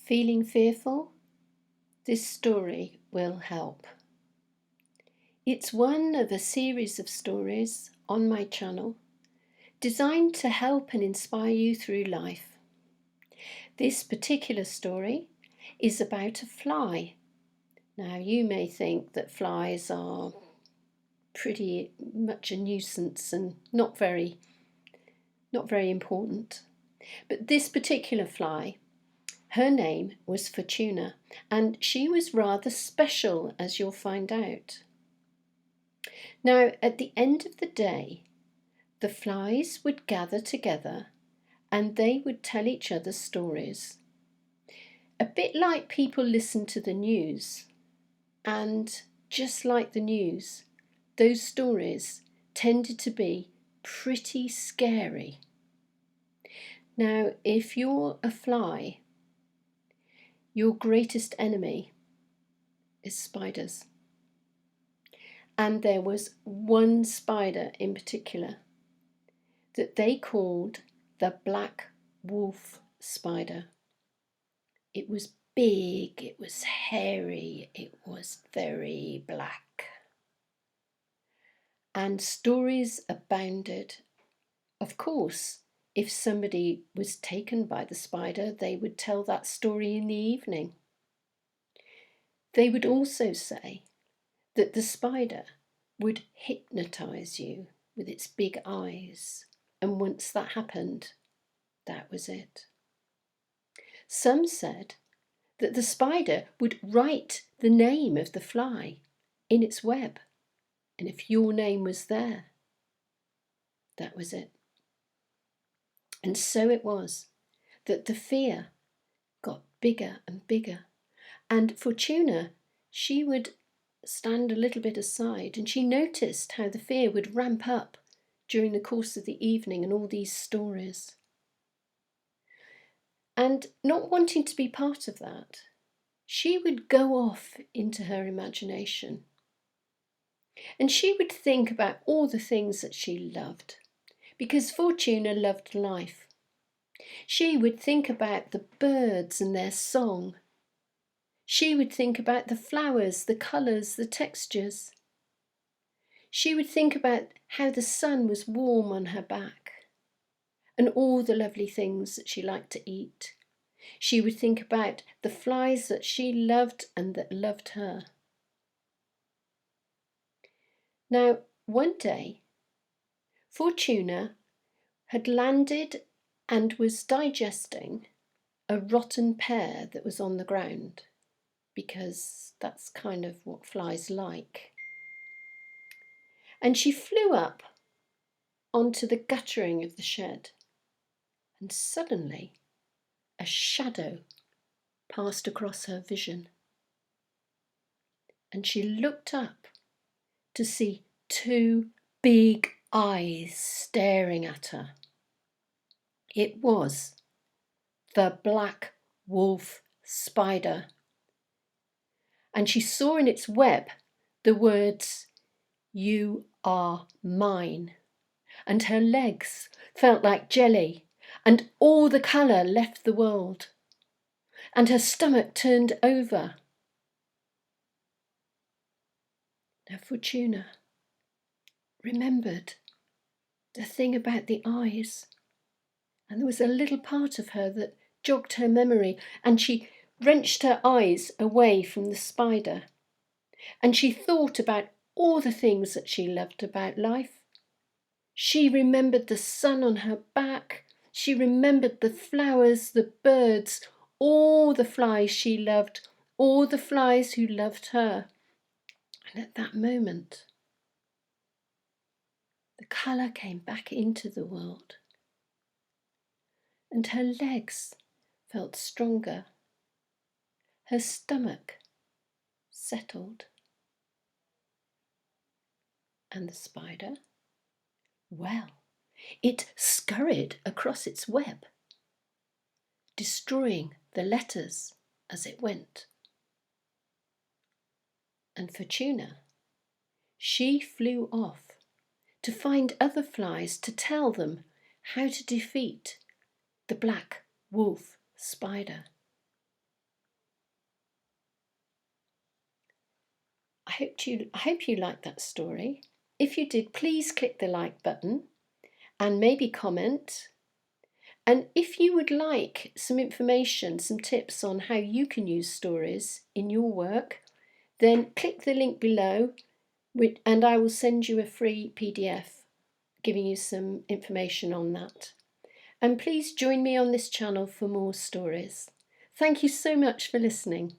Feeling fearful? This story will help. It's one of a series of stories on my channel designed to help and inspire you through life. This particular story is about a fly. Now, you may think that flies are pretty much a nuisance and not very important. But this particular fly, her name was Fortuna, and she was rather special, as you'll find out. Now, at the end of the day, the flies would gather together and they would tell each other stories. A bit like people listen to the news, and just like the news, those stories tended to be pretty scary. Now, if you're a fly, your greatest enemy is spiders. And there was one spider in particular that they called the black wolf spider. It was big, it was hairy, it was very black. And stories abounded. Of course, if somebody was taken by the spider, they would tell that story in the evening. They would also say that the spider would hypnotize you with its big eyes, and once that happened, that was it. Some said that the spider would write the name of the fly in its web, and if your name was there, that was it. And so it was that the fear got bigger and bigger, and Fortuna, she would stand a little bit aside, and she noticed how the fear would ramp up during the course of the evening and all these stories. And not wanting to be part of that, she would go off into her imagination. And she would think about all the things that she loved, because Fortuna loved life. She would think about the birds and their song. She would think about the flowers, the colours, the textures. She would think about how the sun was warm on her back and all the lovely things that she liked to eat. She would think about the flies that she loved and that loved her. Now, one day, Fortuna had landed and was digesting a rotten pear that was on the ground, because that's kind of what flies like. And she flew up onto the guttering of the shed, and suddenly a shadow passed across her vision. And she looked up to see two big eyes staring at her. It was the black wolf spider. And she saw in its web the words, "You are mine." And her legs felt like jelly, and all the colour left the world, and her stomach turned over. Now Fortuna remembered the thing about the eyes, and there was a little part of her that jogged her memory, and she wrenched her eyes away from the spider, and she thought about all the things that she loved about life. She remembered the sun on her back. She remembered the flowers, the birds, all the flies she loved, all the flies who loved her. And at that moment, the colour came back into the world, and her legs felt stronger. Her stomach settled. And the spider? Well, it scurried across its web, destroying the letters as it went. And Fortuna, she flew off to find other flies to tell them how to defeat the black wolf spider. hope you liked that story. If you did, please click the like button and maybe comment. And if you would like some information, some tips on how you can use stories in your work, then click the link below and I will send you a free PDF giving you some information on that. And please join me on this channel for more stories. Thank you so much for listening.